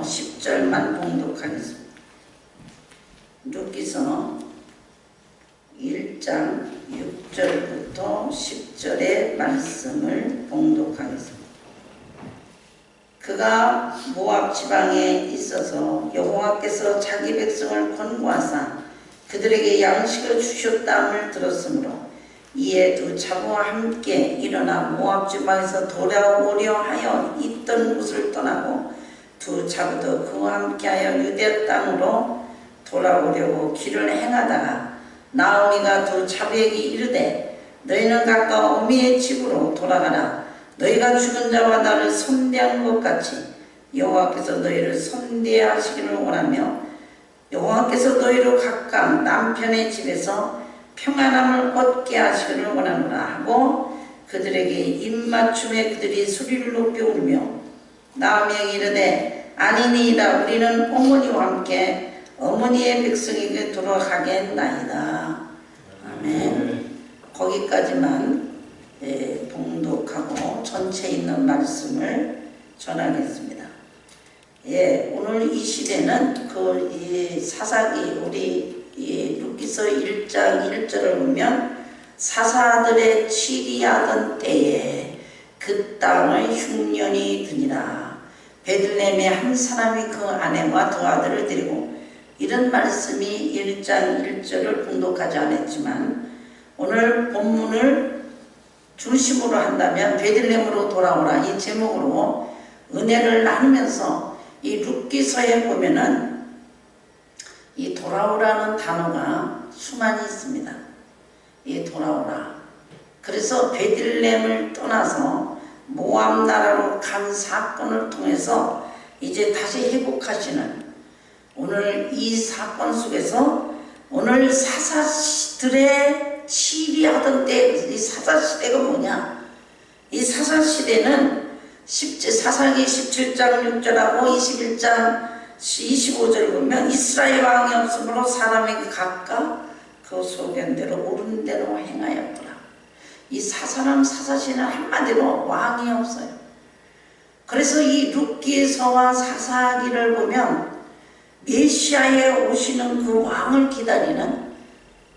10절만 봉독하겠습니다. 룻기서 1장 6절부터 10절의 말씀을 봉독하겠습니다. 그가 모압 지방에 있어서 여호와께서 자기 백성을 권고하사 그들에게 양식을 주셨다함을 들었으므로 이에 두 차부와 함께 일어나 모압 지방에서 돌아오려 하여 있던 곳을 떠나고 두 차부도 그와 함께하여 유대 땅으로 돌아오려고 길을 행하다가 나오미가 두 차부에게 이르되 너희는 각각 어미의 집으로 돌아가라. 너희가 죽은 자와 나를 선대한 것 같이 여호와께서 너희를 선대하시기를 원하며 여호와께서 너희로 각각 남편의 집에서 평안함을 얻게 하시기를 원하노라 하고 그들에게 입맞춤에 그들이 소리를 높여 울며 나오미에게 이르되 아니니이다. 우리는 어머니와 함께 어머니의 백성에게 돌아가겠나이다. 아멘. 거기까지만 봉독하고 전체 있는 말씀을 전하겠습니다. 오늘 이 시대는 이 사사기 우리 룻기서 1장 1절을 보면 사사들의 치리하던 때에 그 땅을 흉년이 드니라. 베들레헴의 한 사람이 그 아내와 두 아들을 데리고 이런 말씀이 1장 1절을 봉독하지 않았지만 오늘 본문을 중심으로 한다면 베들레헴으로 돌아오라 이 제목으로 은혜를 나누면서 이 룻기서에 보면은 이 돌아오라는 단어가 수많이 있습니다. 이 돌아오라. 그래서 베들레헴을 떠나서 모압 나라로 간 사건을 통해서 이제 다시 회복하시는 오늘 이 사건 속에서 오늘 사사들의 치리하던 때 이 사사시대가 뭐냐? 이 사사시대는 사사기 17장 6절하고 21장 25절 보면 이스라엘 왕이 없으므로 사람에게 각각 그 소견대로 옳은 대로 행하였더라. 이 사사람 사사시는 한마디로 왕이 없어요. 그래서 이 룻기서와 사사기를 보면 메시아에 오시는 그 왕을 기다리는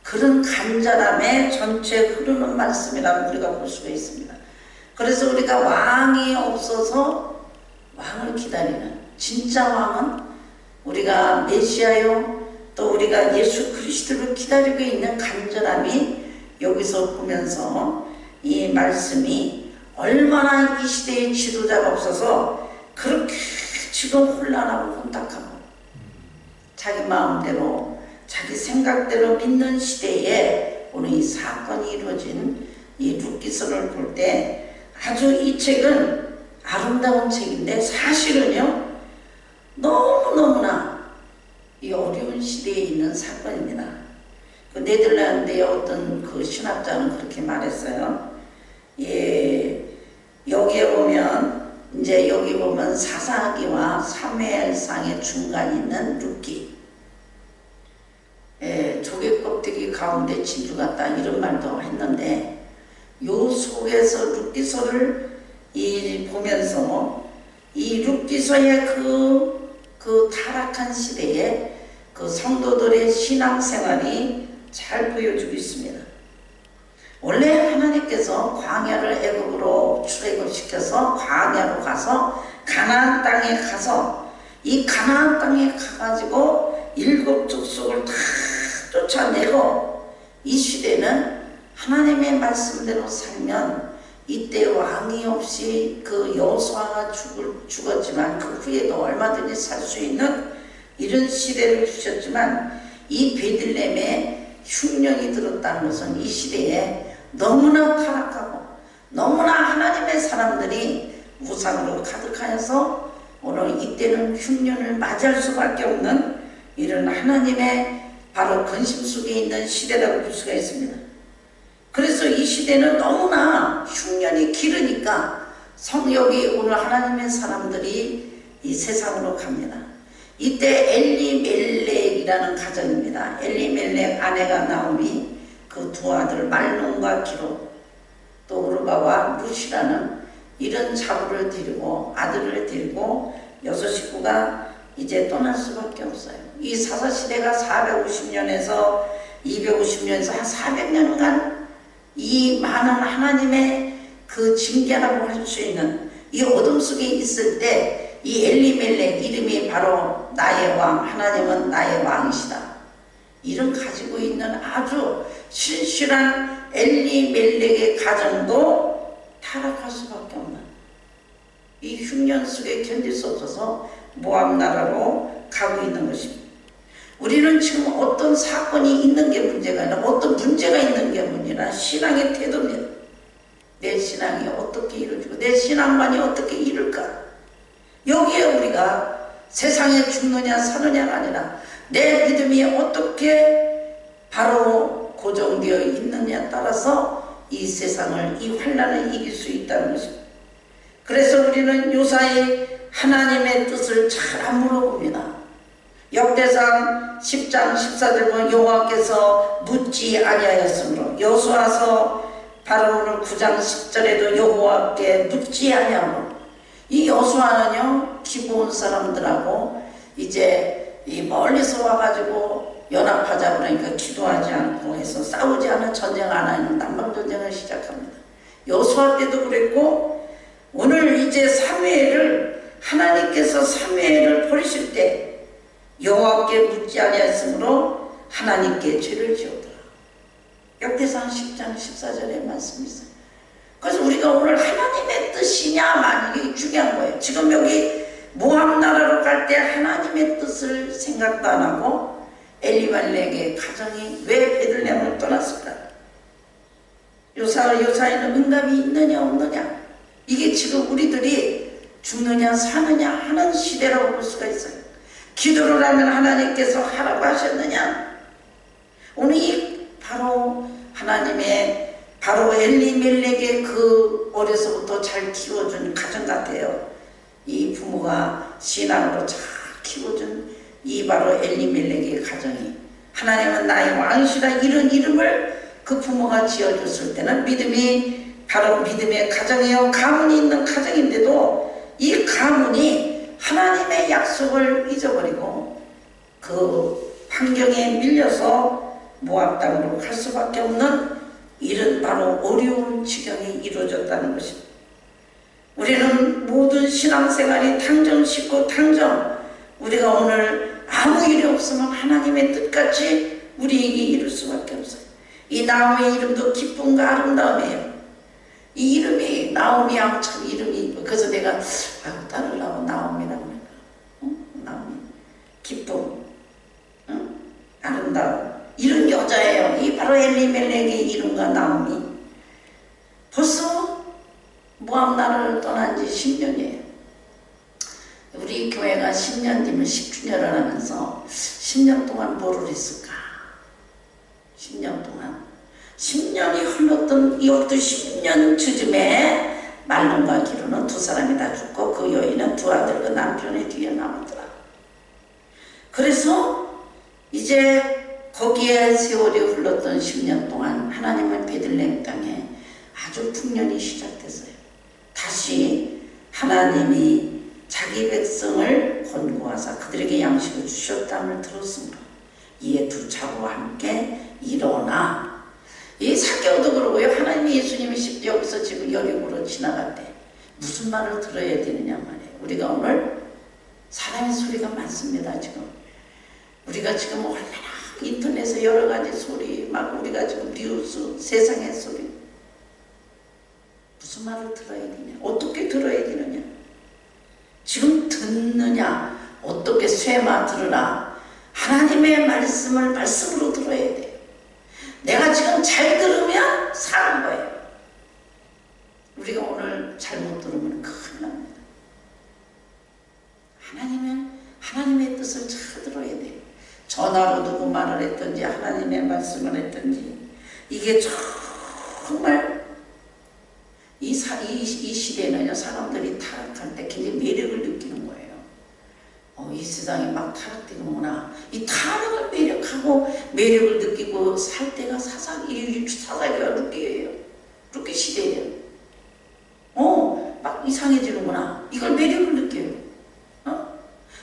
그런 간절함의 전체 흐르는 말씀이라고 우리가 볼 수가 있습니다. 그래서 우리가 왕이 없어서 왕을 기다리는 진짜 왕은 우리가 메시아요 또 우리가 예수 그리스도를 기다리고 있는 간절함이 여기서 보면서 이 말씀이 얼마나 이 시대에 지도자가 없어서 그렇게 지금 혼란하고 혼탁하고 자기 마음대로 자기 생각대로 믿는 시대에 오늘 이 사건이 이루어진 이 룻기서를 볼 때 아주 이 책은 아름다운 책인데 사실은요 너무너무나 이 어려운 시대에 있는 사건입니다. 그 네덜란드의 어떤 그 신학자는 그렇게 말했어요. 여기에 보면 이제 여기 보면 사사기와 사무엘상의 중간에 있는 룻기. 조개 껍데기 가운데 진주 같다 이런 말도 했는데 요 속에서 룻기서를 보면서 이 룻기서의 그 타락한 시대에 그 성도들의 신앙생활이 잘 보여주고 있습니다. 원래 하나님께서 광야를 애굽으로 출애굽시켜서 광야로 가서 가나안 땅에 가서 이 가나안 땅에 가가지고 7 족속을 다 쫓아내고 이 시대는 하나님의 말씀대로 살면 이때 왕이 없이 그 여호수아가 죽었지만 그 후에도 얼마든지 살 수 있는 이런 시대를 주셨지만 이 베들레헴에 흉년이 들었다는 것은 이 시대에 너무나 타락하고 너무나 하나님의 사람들이 우상으로 가득하여서 오늘 이때는 흉년을 맞이할 수밖에 없는 이런 하나님의 바로 근심 속에 있는 시대라고 볼 수가 있습니다. 그래서 이 시대는 너무나 흉년이 길으니까 성역이 오늘 하나님의 사람들이 이 세상으로 갑니다. 이때 엘리멜렉이라는 가정입니다. 엘리멜렉 아내가 나오미 그 두 아들 말론과 기로 또 오르바와 룻이라는 이런 자부를 데리고 아들을 데리고 6 식구가 이제 떠날 수밖에 없어요. 이 사사시대가 450년에서 250년에서 한 400년간 이 많은 하나님의 그 징계라고 할 수 있는 이 어둠 속에 있을 때 이 엘리멜렉 이름이 바로 나의 왕, 하나님은 나의 왕이시다. 이름 가지고 있는 아주 신실한 엘리멜렉의 가정도 타락할 수밖에 없는 이 흉년 속에 견딜 수 없어서 모압 나라로 가고 있는 것입니다. 우리는 지금 어떤 사건이 있는 게 문제가 아니라 어떤 문제가 있는 게 문제라 신앙의 태도입니다. 내 신앙이 어떻게 이루어지고 내 신앙만이 어떻게 이룰까? 여기에 우리가 세상에 죽느냐 사느냐가 아니라 내 믿음이 어떻게 바로 고정되어 있느냐에 따라서 이 세상을 이 환난을 이길 수 있다는 것입니다. 그래서 우리는 요사이 하나님의 뜻을 잘 안 물어봅니다. 역대상 10장 14절 보면 여호와께서 묻지 아니하였으므로 여호수아서 바로 오늘 9장 10절에도 여호와께 묻지 아니하므로 이 여호수아는요 기브온 사람들하고 이제 이 멀리서 와가지고 연합하자 그러니까 기도하지 않고 해서 싸우지 않은 전쟁 안 하는 남방전쟁을 시작합니다. 여호수아 때도 그랬고 오늘 이제 사무엘을 하나님께서 사무엘을 버리실 때 여호와께 묻지 아니하였으므로 하나님께 죄를 지었더라. 역대상 10장 14절의 말씀이 있어요. 그래서 우리가 오늘 하나님의 뜻이냐만 이게 중요한 거예요. 지금 여기 모압 나라로 갈 때 하나님의 뜻을 생각도 안 하고 엘리멜렉의 가정이 왜 베들레헴을 떠났을까? 요사이는 응답이 있느냐 없느냐 이게 지금 우리들이 죽느냐 사느냐 하는 시대라고 볼 수가 있어요. 기도를 하면 하나님께서 하라고 하셨느냐? 오늘 이 바로 하나님의 바로 엘리멜렉의 그 어려서부터 잘 키워준 가정 같아요. 이 부모가 신앙으로 잘 키워준 이 바로 엘리멜렉의 가정이 하나님은 나의 왕이시라 이런 이름을 그 부모가 지어줬을 때는 믿음이 바로 믿음의 가정이요 가문이 있는 가정인데도 이 가문이 하나님의 약속을 잊어버리고 그 환경에 밀려서 모압 땅으로 갈 수밖에 없는 이런 바로 어려운 지경이 이루어졌다는 것입니다. 우리는 모든 신앙생활이 탕정짓고 탕정 우리가 오늘 아무 일이 없으면 하나님의 뜻같이 우리에게 이룰 수밖에 없어요. 이 나오미의 이름도 기쁨과 아름다움이에요. 이 이름이 나오미하고 참 이름이 그래서 내가 따르려고 나오미라고 하니까 나오미 기쁨 아름다움 이런 여자예요. 이 바로 엘리멜렉의 이름과 나오미 벌써 모압 나라를 떠난 지 10년이에요. 우리 교회가 10년 뒤면 10주년을 하면서 10년 동안 뭐를 했을까? 10년 동안 10년이 흘렀던 이것도 10년 즈음에 말론과 기로는 두 사람이 다 죽고 그 여인은 두 아들과 남편의 뒤에 남았더라. 그래서 이제 거기에 세월이 흘렀던 10년 동안 하나님은 베들레헴 땅에 아주 풍년이 시작됐어요. 다시 하나님이 자기 백성을 권고하사 그들에게 양식을 주셨다함을 들었으므로 이에 두 차고와 함께 일어나 이 사개오도 그러고요. 하나님 예수님이 여기서 지금 여리고로 지나갈 때 무슨 말을 들어야 되느냐 말이에요. 우리가 오늘 사람의 소리가 많습니다. 지금 우리가 지금 얼마나 인터넷에 여러 가지 소리 막 우리가 지금 뉴스 세상의 소리 무슨 말을 들어야 되냐 어떻게 들어야 되느냐 지금 듣느냐 어떻게 쇠마 들으라 하나님의 말씀을 말씀으로 들어야 돼. 내가 지금 잘 들으면 사는 거예요. 우리가 오늘 잘못 들으면 큰일 납니다. 하나님의 뜻을 잘 들어야 돼요. 전화로 누구 말을 했든지 하나님의 말씀을 했든지 이게 정말 이 시대는요 사람들이 타락할 때 굉장히 매력을 느끼는 거예요. 이 세상이 막 타락되는구나. 이 타락을 매력을 느끼고 살 때가 사사기가 루키예요. 루키 시대예요. 막 이상해지는구나. 이걸 매력을 느껴요.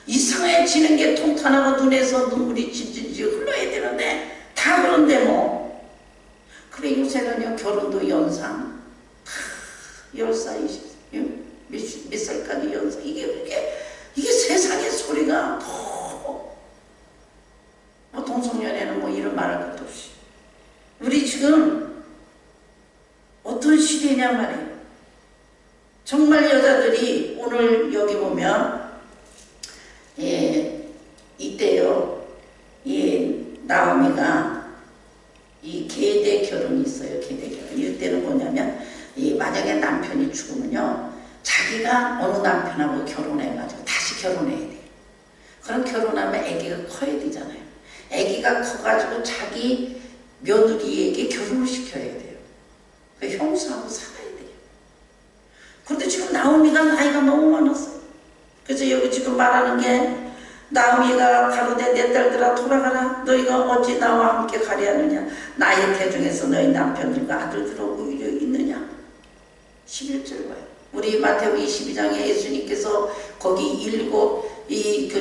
이상해지는 게 통탄하고 눈에서 눈물이 질질 흘러야 되는데 다 그런데 뭐. 그래 요새는요 결혼도 연상 10살 20살 몇 살까지 연상 이게 세상의 소리가 뭐 동성연애는 뭐 이런 말할 것도 없이 우리 지금 어떤 시대냐 말이에요. 정말 여자들이 오늘 여기 보면 이때요 나오미가 이 계대 결혼이 있어요. 계대 결혼. 이때는 뭐냐면 만약에 남편이 죽으면요 자기가 어느 남편하고 결혼해가지고 다시 결혼해야 돼요. 그럼 결혼하면 아기가 커야 되잖아요. 아기가 커가지고 자기 며느리에게 결혼을 시켜야 돼요. 그 형수하고 살아야 돼요. 그런데 지금 나오미가 나이가 너무 많았어요. 그래서 여기 지금 말하는 게 나오미가 가로되 내 딸들아 돌아가라. 너희가 어찌 나와 함께 가려 하느냐. 나의 태중에서 너희 남편들과 아들들하고 있느냐. 11절 봐요. 우리 마태복음 22장에 예수님께서 거기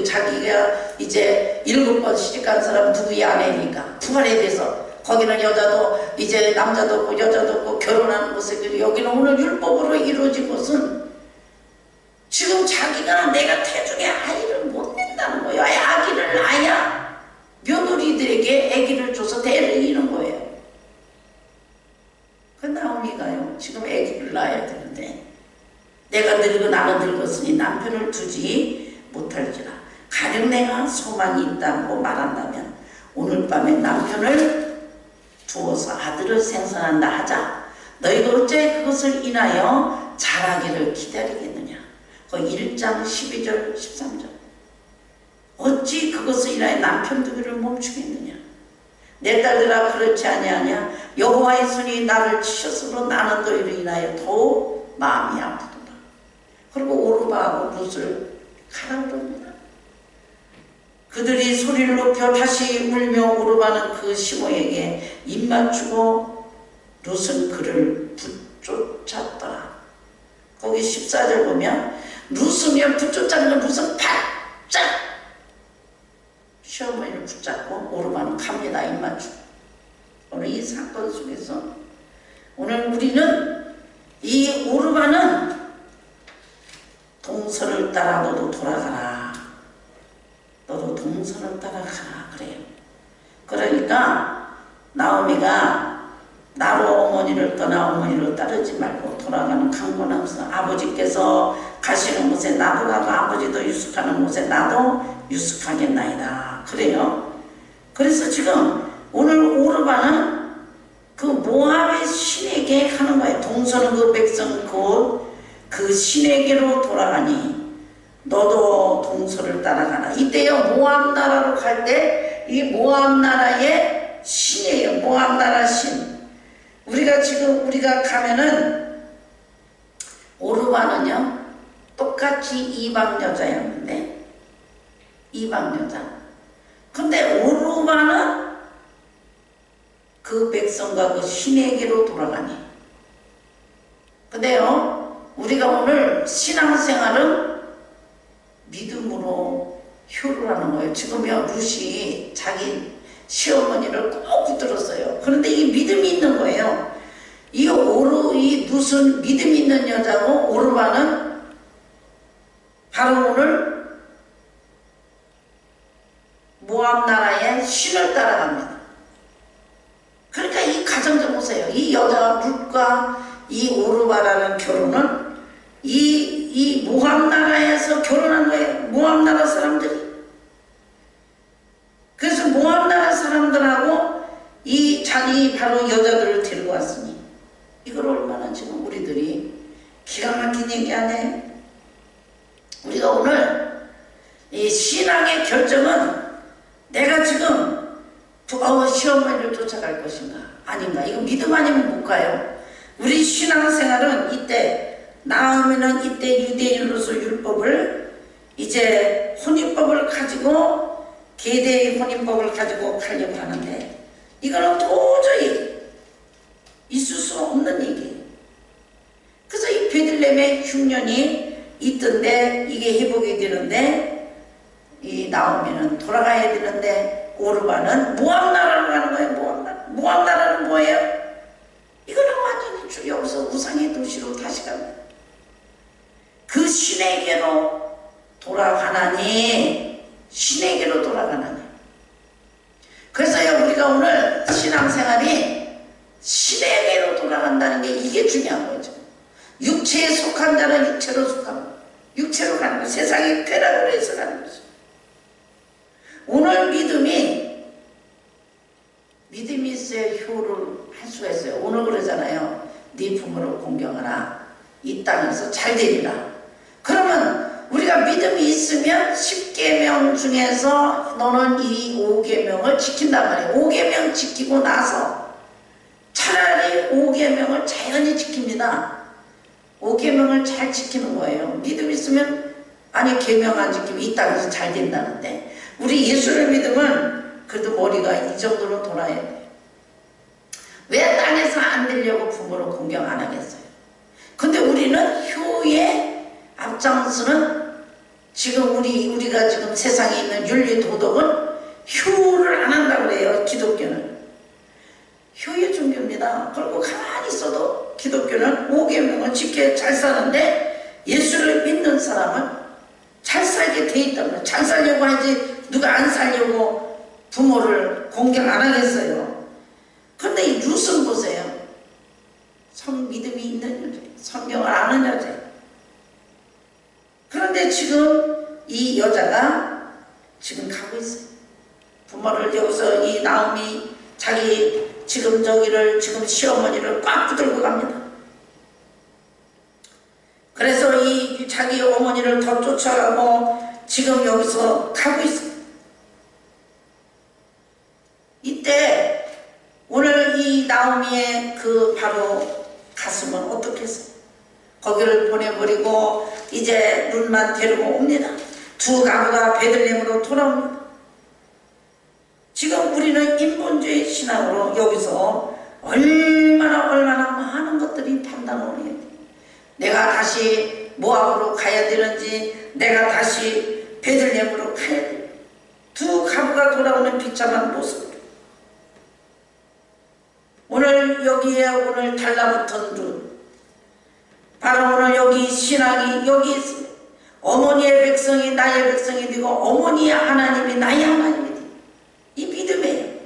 자기가 이제 7번 시집간 사람 누구야 아내니까 부활에 대해서 거기는 여자도 이제 남자도 없고 여자도 없고 결혼하는 곳에 여기는 오늘 율법으로 이루어진 것은 지금 자기가 내가 태중에 아이를 못 낸다는 거예요. 아기를 낳아야 며느리들에게 아기를 줘서 대를 이는 거예요. 그 나오미가요 지금 아기를 낳아야 되는데 내가 늙어 나가 늙었으니 남편을 두지 못할지라. 가령 내가 소망이 있다고 말한다면 오늘 밤에 남편을 두어서 아들을 생산한다 하자. 너희가 어째 그것을 인하여 자라기를 기다리겠느냐. 그 1장 12절 13절 어찌 그것을 인하여 남편 두기를 멈추겠느냐. 내 딸들아 그렇지 아니하냐. 여호와의 손이 나를 치셨으므로 나는 너희를 인하여 더욱 마음이 아프도다. 그리고 오르바하고 룻을 가라 그럽니다. 그들이 소리를 높여 다시 울며 오르바는 그 시모에게 입 맞추고 룻은 그를 붙쫓았더라. 거기 14절 보면 룻으면 붙쫓자는 건 룻은 바짝 시어머니를 붙잡고 오르바는 갑니다. 입 맞추고. 오늘 이 사건 속에서 오늘 우리는 이 오르바는 동서를 따라 너도 돌아가라. 너도 동서를 따라가라 그래요. 그러니까 나오미가 나로 어머니를 떠나 어머니를 따르지 말고 돌아가는 강권하면서 아버지께서 가시는 곳에 나도 가고 아버지도 유숙하는 곳에 나도 유숙하겠나이다 그래요. 그래서 지금 오늘 오르바는 그 모압의 신에게 하는 거예요. 동서는 그 백성 곧 그 신에게로 돌아가니 너도 동서를 따라가라. 이때요 모압 나라로 갈 때 이 모압 나라의 신이에요. 모압 나라 신. 우리가 가면은 오르바는요 똑같이 이방 여자였는데 이방 여자. 근데 오르바는 그 백성과 그 신에게로 돌아가니. 근데요 우리가 오늘 신앙생활은 믿음으로 효로라는 거예요. 지금요 룻이 자기 시어머니를 꼭 붙들었어요. 그런데 이 믿음이 있는 거예요. 이 룻은 믿음 있는 여자고 오르바는 바로 오늘 모압 나라의 신을 따라갑니다. 그러니까 이 가정 좀 보세요. 이 여자 룻과 이 오르바라는 결혼은 이 모압 나라에서 결혼한 거예요. 모압 나라 사람들이. 그래서 모압 나라 사람들하고 이 자기 바로 여자들을 데리고 왔으니 이걸 얼마나 지금 우리들이 기가 막힌 얘기 안 해. 우리가 오늘 이 신앙의 결정은 내가 지금 시어머니를 쫓아갈 것인가 아닌가. 이거 믿음 아니면 못 가요. 우리 신앙생활은 이때 나오미는 이때 유대인으로서 율법을 이제 혼인법을 가지고 계대의 혼인법을 가지고 가려고 하는데 이거는 도저히 있을 수 없는 얘기예요. 그래서 이 베들레헴의 흉년이 있던데 이게 회복이 되는데 나오미는 돌아가야 되는데 오르바는 모압 나라로 가는 거예요. 모압 나라. 모압 나라는 뭐예요? 이거는 완전히 여기서 우상의 도시로 다시 갑니다. 그 신에게로 돌아가나니, 신에게로 돌아가나니. 그래서요, 우리가 오늘 신앙생활이 신에게로 돌아간다는 게 이게 중요한 거죠. 육체에 속한 자는 육체로 속합니다. 육체로 가는 거, 세상의 쾌락으로 해서 가는 거죠. 오늘 믿음이 있어야 효를 할 수가 있어요. 오늘 그러잖아요. 네 부모를 공경하라. 이 땅에서 잘 되리라. 그러면 우리가 믿음이 있으면 10계명 중에서 너는 이 5계명을 지킨단 말이에요. 5계명 지키고 나서 차라리 5계명을 자연히 지킵니다. 5계명을 잘 지키는 거예요. 믿음 있으면, 아니 계명 안 지키면 이 땅에서 잘 된다는데, 우리 예수를 믿으면 그래도 머리가 이 정도로 돌아야 돼요. 왜 땅에서 안 되려고 부모를 공경 안 하겠어요? 근데 우리는 효에 앞장서는, 지금 우리가 지금 세상에 있는 윤리 도덕은 효를 안 한다고 그래요. 기독교는 효의 종교입니다. 그리고 가만히 있어도 기독교는 5계명을 지켜 잘 사는데, 예수를 믿는 사람은 잘 살게 돼 있단 말이에요. 잘 살려고 하지 누가 안 살려고 부모를 공경 안 하겠어요. 그런데 이 룻은 보세요. 믿음이 있는 여자예요. 성경을 아는 여자예요. 그런데 지금 이 여자가 지금 가고 있어요. 부모를 여기서 이 나오미 자기 지금 지금 시어머니를 꽉 붙들고 갑니다. 그래서 이 자기 어머니를 더 쫓아가고 지금 여기서 가고 있어요. 이때 오늘 이 나오미의 그 바로 가슴은 어떻게 했어요? 거기를 보내버리고 이제 룻만 데리고 옵니다. 두 가부가 베들레헴으로 돌아옵니다. 지금 우리는 인본주의 신앙으로 여기서 얼마나 많은 것들이 판단을 해야 돼. 내가 다시 모압으로 가야 되는지, 내가 다시 베들레헴으로 가야 돼. 두 가부가 돌아오는 비참한 모습. 오늘 여기에 오늘 달라붙은 룻, 바로 오늘 여기 신앙이 여기 있습니다. 어머니의 백성이 나의 백성이 되고 어머니의 하나님이 나의 하나님이 되고, 이 믿음이에요.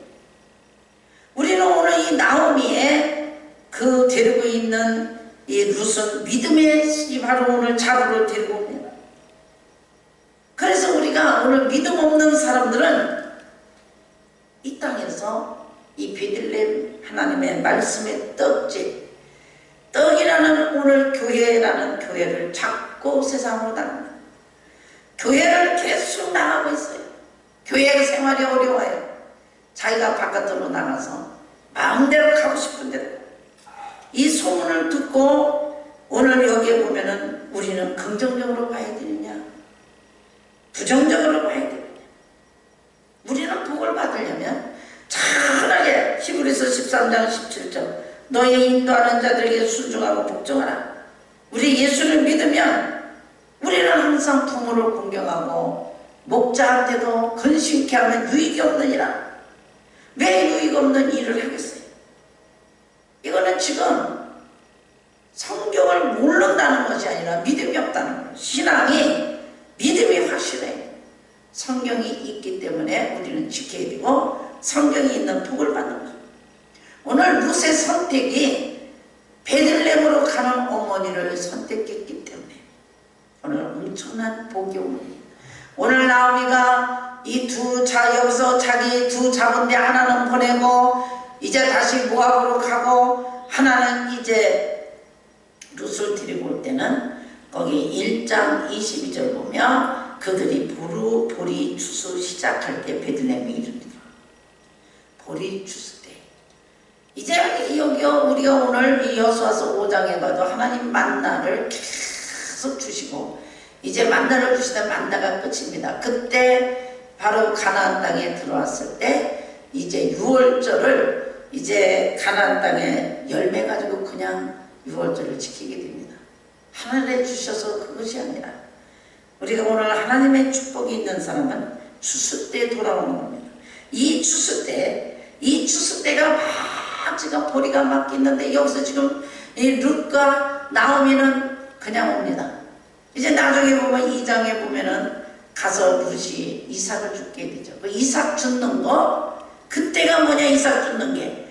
우리는 오늘 이 나오미의 그 데리고 있는 이 룻은 믿음의 바로 오늘 자루를 데리고 옵니다. 그래서 우리가 오늘 믿음 없는 사람들은 이 땅에서 이 베들레헴 하나님의 말씀의 떡집, 떡이라는 오늘 교회라는 교회를 자꾸 세상으로 나갑니다. 교회를 계속 나가고 있어요. 교회 생활이 어려워요. 자기가 바깥으로 나가서 마음대로 가고 싶은 대로. 이 소문을 듣고 오늘 여기에 보면은 우리는 긍정적으로 봐야 되느냐, 부정적으로 봐야 되느냐. 우리는 복을 받으려면 차라리 히브리서 13장 17절 너의 인도하는 자들에게 순종하고 복종하라. 우리 예수를 믿으면 우리는 항상 부모를 공경하고 목자한테도 근심케 하면 유익이 없느니라. 왜 유익 없는 일을 하겠어요? 이거는 지금 성경을 모른다는 것이 아니라 믿음이 없다는 거예요. 신앙이 믿음이 확실해. 성경이 있기 때문에 우리는 지켜야 되고 성경이 있는 복을 받는 거예요. 오늘 룻의 선택이 베들레헴으로 가는 어머니를 선택했기 때문에 오늘 엄청난 복이 옵니다. 오늘 나오미가 이 여기서 자기 두 자본데 하나는 보내고 이제 다시 모압으로 가고 하나는 이제 룻을 데리고 올 때는 거기 1장 22절 보면 그들이 보리 추수 시작할 때 베들레헴에 이릅니다. 보리 추수 때. 이제 우리가 오늘 이 여호수아서 5장에 가도 하나님 만나를 계속 주시고 이제 만나를 주시다 만나가 끝입니다. 그때 바로 가나안 땅에 들어왔을 때 이제 6월절을 이제 가나안 땅에 열매 가지고 그냥 6월절을 지키게 됩니다. 하늘에 주셔서 그것이 아니라 우리가 오늘 하나님의 축복이 있는 사람은 추수 때 돌아오는 겁니다. 이 추수 때가 막 지금 보리가 막 있는데 여기서 지금 이 룻과 나오미는 그냥 옵니다. 이제 나중에 보면 2장에 보면은 가서 룻이 이삭을 죽게 되죠. 그 이삭 죽는 거, 그때가 뭐냐, 이삭 죽는 게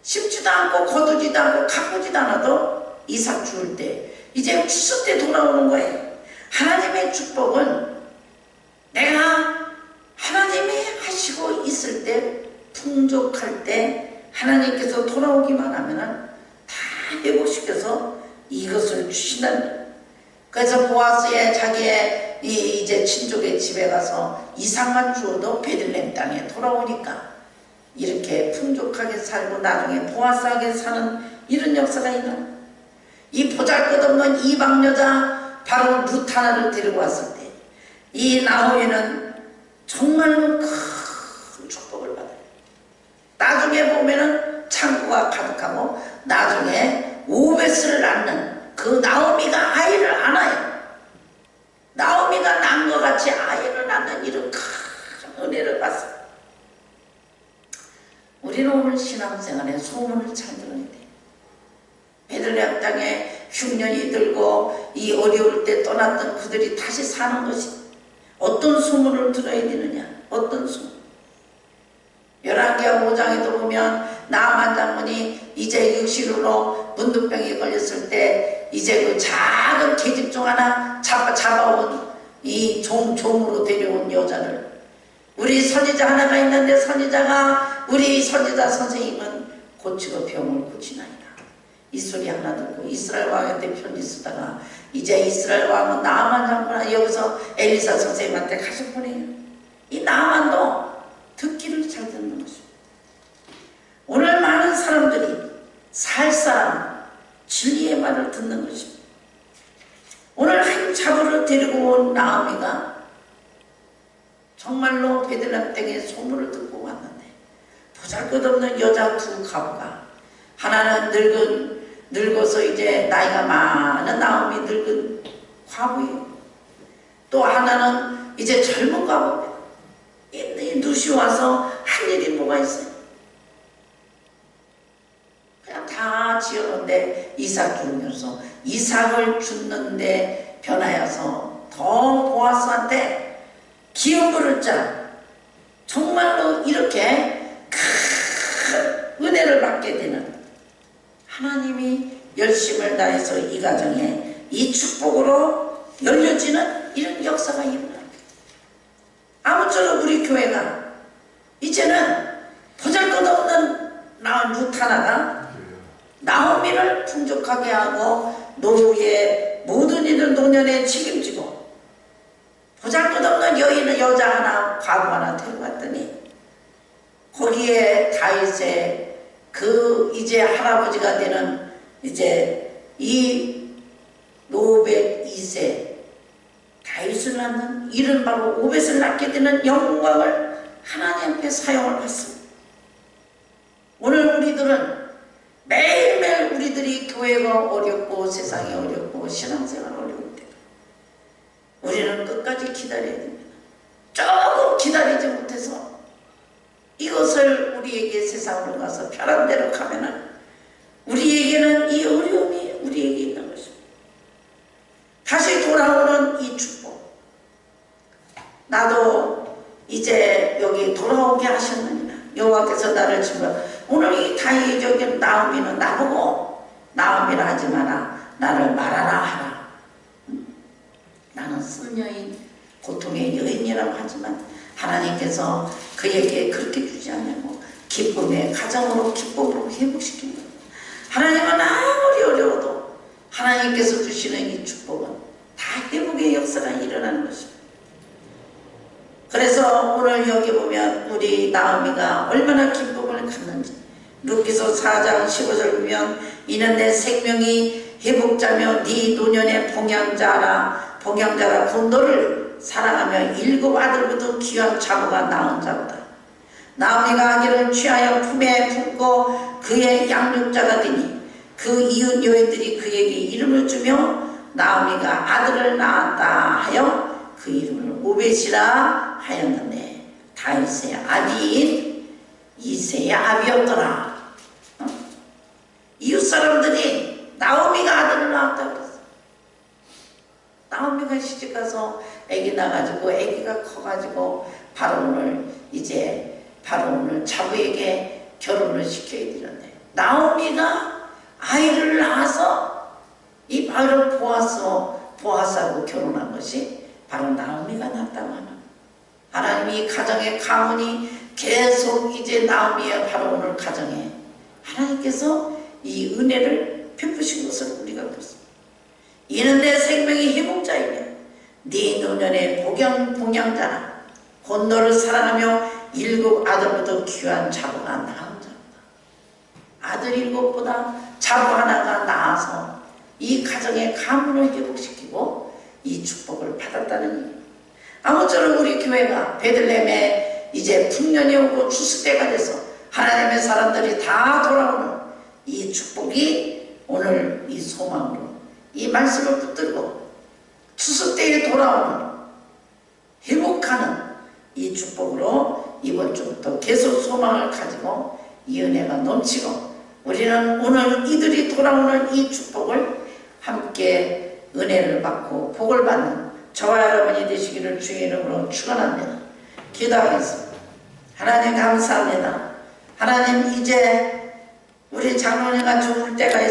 심지도 않고 거두지도 않고 가꾸지도 않아도 이삭 죽을 때, 이제 추수 때 돌아오는 거예요. 하나님의 축복은 내가 하나님이 하시고 있을 때, 풍족할 때 하나님께서 돌아오기만 하면은 다 회복시켜서 이것을 주신다는 거예요. 그래서 보아스의 자기의 이제 친족의 집에 가서 이삭만 주어도 베들레헴 땅에 돌아오니까 이렇게 풍족하게 살고 나중에 보아스하게 사는 이런 역사가 있는, 이 보잘것없는 이방 여자 바로 룻 하나를 데리고 왔을 때 이 나오미는 정말로 큰 축복을 받아요. 나중에 보면은 창고가 가득하고 나중에 오벳을 낳는 그 나오미가 아이를 안아요. 나오미가 낳은 것 같이 아이를 낳는 이런 큰 은혜를 받습니다. 우리는 오늘 신앙생활에 소문을 잘 들어야 돼. 베들레헴 땅에 흉년이 들고 이 어려울 때 떠났던 그들이 다시 사는 것이 어떤 소문을 들어야 되느냐, 어떤 소문. 열왕기하 5장에도 보면 나아만 장군이 이제 육신으로 문둥병에 걸렸을 때 이제 그 작은 계집종 하나 잡아온 이 종으로 데려온 여자를, 우리 선지자 하나가 있는데 선지자가 우리 선지자 선생님은 고치고 병을 고치나이다. 이 소리 하나 듣고 이스라엘 왕한테 편지 쓰다가 이제 이스라엘 왕은 나아만 장군아 여기서 엘리사 선생님한테 가서 보내요. 이 나아만도 듣기를 잘 듣는 것입니다. 오늘 많은 사람들이 살 사람 진리의 말을 듣는 것입니다. 오늘 한 자부를 데리고 온 나오미가 정말로 베들레헴 땅에 소문을 듣고 왔는데 보잘것없는 여자 두 가부가, 하나는 늙어서 이제 나이가 많은 나오미 늙은 과부예요. 또 하나는 이제 젊은 과부입니다. 이 룻이 와서 한 일이 뭐가 있어요? 그냥 다 지어놓은데 이삭 죽으면서 이삭을 줍는데 변하여서 더 보아스한테 기업 부를 자, 정말로 이렇게 큰 은혜를 받게 되는, 하나님이 열심을 다해서 이 가정에 이 축복으로 열려지는 이런 역사가 일어납니다. 아무쪼록 우리 교회가 이제는 보잘것없는 룻 하나가 나오미를 풍족하게 하고 노후의 모든 일을 노년에 책임지고, 보잘것없는 여자 하나 과부 하나 데려왔더니 거기에 다윗의 그 이제 할아버지가 되는 이제 이 노벳 2세 다윗을 낳는 이른 바로 오벳을 낳게 되는 영광을 하나님 앞에 사용을 받습니다. 오늘 우리들은 매일매일 우리들이 교회가 어렵고 세상이 어렵고 신앙생활 어려울 때 우리는 끝까지 기다려야 됩니다. 조금 기다리지 못해서 이것을 우리에게 세상으로 가서 편한 대로 가면은 우리에게는 이 어려움이 우리에게 있는 것입니다. 다시 돌아오는 이 축복, 나도 이제 여기 돌아오게 하셨느니라. 여호와께서 나를 지금 오늘 이 다윗적인 나오미는 나보고 나오미라 하지 마라, 나를 말하라 하라. 나는 쓴 여인, 고통의 여인이라고 하지만 하나님께서 그에게 그렇게 주지 않냐고 기쁨의 가정으로 기쁨으로 회복시킨 거예요. 하나님은 아무리 어려워도 하나님께서 주시는 이 축복은 다 회복의 역사가 일어나는 것입니다. 그래서 오늘 여기 보면 우리 나오미가 얼마나 기쁨을 갖는지, 룻기서 4장 15절 보면 이는 내 생명이 회복자며 네 노년의 봉양자라 그 너를 사랑하며 7 아들보다 귀한 자모가 낳은 자보다. 나오미가 아기를 취하여 품에 품고 그의 양육자가 되니 그 이웃 여인들이 그에게 이름을 주며 나오미가 아들을 낳았다 하여 그 이름을 오벳이라 하였는데 다윗의 아비인 이새의 아비였더라. 이웃 사람들이 나오미가 아들을 낳았다고 그랬어. 나오미가 시집가서 아기 낳아가지고 아기가 커가지고 바로온을 자부에게 결혼을 시켜야 되는데 나오미가 아이를 낳아서 이 바로 보아스하고 결혼한 것이 바로 나오미가 낳았다고 하는 하나님이 가정의 가문이 계속 이제 나오미의 바로온을 가정에 하나님께서 이 은혜를 베푸신 것을 우리가 보습니다. 이는 내 생명이 회복자이며 네 노년의 봉양자라 곧 너를 사랑하며 7 아들보다 귀한 자부가 낳은 자로다. 아들 7보다 자부 하나가 낳아서 이 가정의 가문을 회복시키고 이 축복을 받았다는 일. 아무쪼록 우리 교회가 베들레헴에 이제 풍년이 오고 추수때가 돼서 하나님의 사람들이 다 돌아오는 이 축복이 오늘 이 소망으로 이 말씀을 붙들고 추수때에 돌아오는 회복하는 이 축복으로 이번 주부터 계속 소망을 가지고 이 은혜가 넘치고 우리는 오늘 이들이 돌아오는 이 축복을 함께 은혜를 받고 복을 받는 저와 여러분이 되시기를 주의 이름으로 축원합니다. 기도하겠습니다. 하나님 감사합니다. 하나님 이제 우리 장로님과 죽을 때가 있습니다.